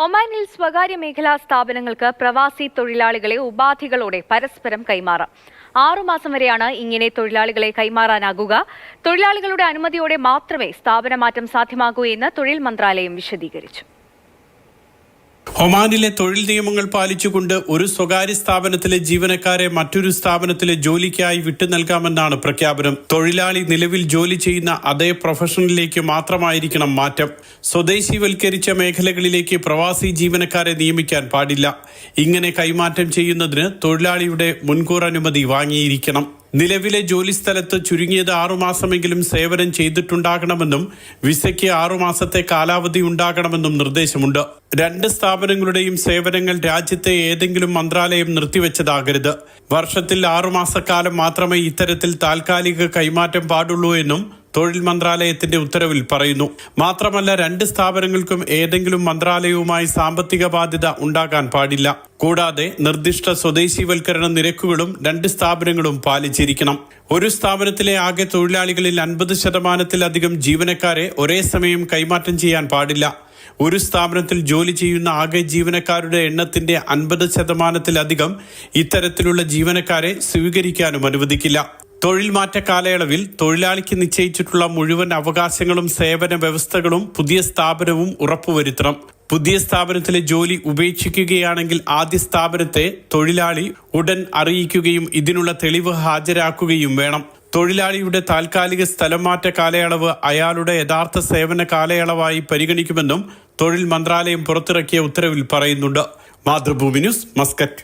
ഒമാനിൽ സ്വകാര്യ മേഖലാ സ്ഥാപനങ്ങൾക്ക് പ്രവാസി തൊഴിലാളികളെ ഉപാധികളോടെ പരസ്പരം കൈമാറാം. 6 മാസം വരെയാണ് ഇങ്ങനെ തൊഴിലാളികളെ കൈമാറാനാകുക. തൊഴിലാളികളുടെ അനുമതിയോടെ മാത്രമേ സ്ഥാപന മാറ്റം സാധ്യമാകൂ എന്ന് തൊഴിൽ മന്ത്രാലയം വിശദീകരിച്ചു. ഒമാനിലെ തൊഴിൽ നിയമങ്ങൾ പാലിച്ചുകൊണ്ട് ഒരു സ്വകാര്യ സ്ഥാപനത്തിലെ ജീവനക്കാരെ മറ്റൊരു സ്ഥാപനത്തിലെ ജോലിക്കായി വിട്ടു നൽകാമെന്നാണ് പ്രഖ്യാപനം. തൊഴിലാളി നിലവിൽ ജോലി ചെയ്യുന്ന അതേ പ്രൊഫഷനിലേക്ക് മാത്രമായിരിക്കണം മാറ്റം. സ്വദേശീവൽക്കരിച്ച മേഖലകളിലേക്ക് പ്രവാസി ജീവനക്കാരെ നിയമിക്കാൻ പാടില്ല. ഇങ്ങനെ കൈമാറ്റം ചെയ്യുന്നതിന് തൊഴിലാളിയുടെ മുൻകൂർ അനുമതി വാങ്ങിയിരിക്കണം. നിലവിലെ ജോലിസ്ഥലത്ത് ചുരുങ്ങിയത് 6 മാസമെങ്കിലും സേവനം ചെയ്തിട്ടുണ്ടാകണമെന്നും വിസയ്ക്ക് 6 മാസത്തെ കാലാവധി ഉണ്ടാകണമെന്നും നിർദ്ദേശമുണ്ട്. 2 സ്ഥാപനങ്ങളുടെയും സേവനങ്ങൾ രാജ്യത്തെ ഏതെങ്കിലും മന്ത്രാലയം നിർത്തിവെച്ചതാകരുത്. വർഷത്തിൽ 6 മാസക്കാലം മാത്രമേ ഇത്തരത്തിൽ താൽക്കാലിക കൈമാറ്റം പാടുള്ളൂ എന്നും തൊഴിൽ മന്ത്രാലയത്തിന്റെ ഉത്തരവിൽ പറയുന്നു. മാത്രമല്ല 2 സ്ഥാപനങ്ങൾക്കും ഏതെങ്കിലും മന്ത്രാലയവുമായി സാമ്പത്തിക ബാധ്യത ഉണ്ടാകാൻ പാടില്ല. കൂടാതെ നിർദ്ദിഷ്ട സ്വദേശീവൽക്കരണ നിരക്കുകളും 2 സ്ഥാപനങ്ങളും പാലിച്ചിരിക്കണം. ഒരു സ്ഥാപനത്തിലെ ആകെ തൊഴിലാളികളിൽ 50%-ലധികം ജീവനക്കാരെ ഒരേ സമയം കൈമാറ്റം ചെയ്യാൻ പാടില്ല. ഒരു സ്ഥാപനത്തിൽ ജോലി ചെയ്യുന്ന ആകെ ജീവനക്കാരുടെ എണ്ണത്തിന്റെ 50%-ലധികം ഇത്തരത്തിലുള്ള ജീവനക്കാരെ സ്വീകരിക്കാനും അനുവദിക്കില്ല. തൊഴിൽ മാറ്റ കാലയളവിൽ തൊഴിലാളിക്ക് നിശ്ചയിച്ചിട്ടുള്ള മുഴുവൻ അവകാശങ്ങളും സേവന വ്യവസ്ഥകളും പുതിയ സ്ഥാപനവും ഉറപ്പുവരുത്തണം. പുതിയ സ്ഥാപനത്തിലെ ജോലി ഉപേക്ഷിക്കുകയാണെങ്കിൽ ആദ്യ സ്ഥാപനത്തെ തൊഴിലാളി ഉടൻ അറിയിക്കുകയും ഇതിനുള്ള തെളിവ് ഹാജരാക്കുകയും വേണം. തൊഴിലാളിയുടെ താൽക്കാലിക സ്ഥലം മാറ്റ കാലയളവ് അയാളുടെ യഥാർത്ഥ സേവന കാലയളവായി പരിഗണിക്കുമെന്നും തൊഴിൽ മന്ത്രാലയം പുറത്തിറക്കിയ ഉത്തരവിൽ പറയുന്നുണ്ട്. Mathrubhumi news, Muscat.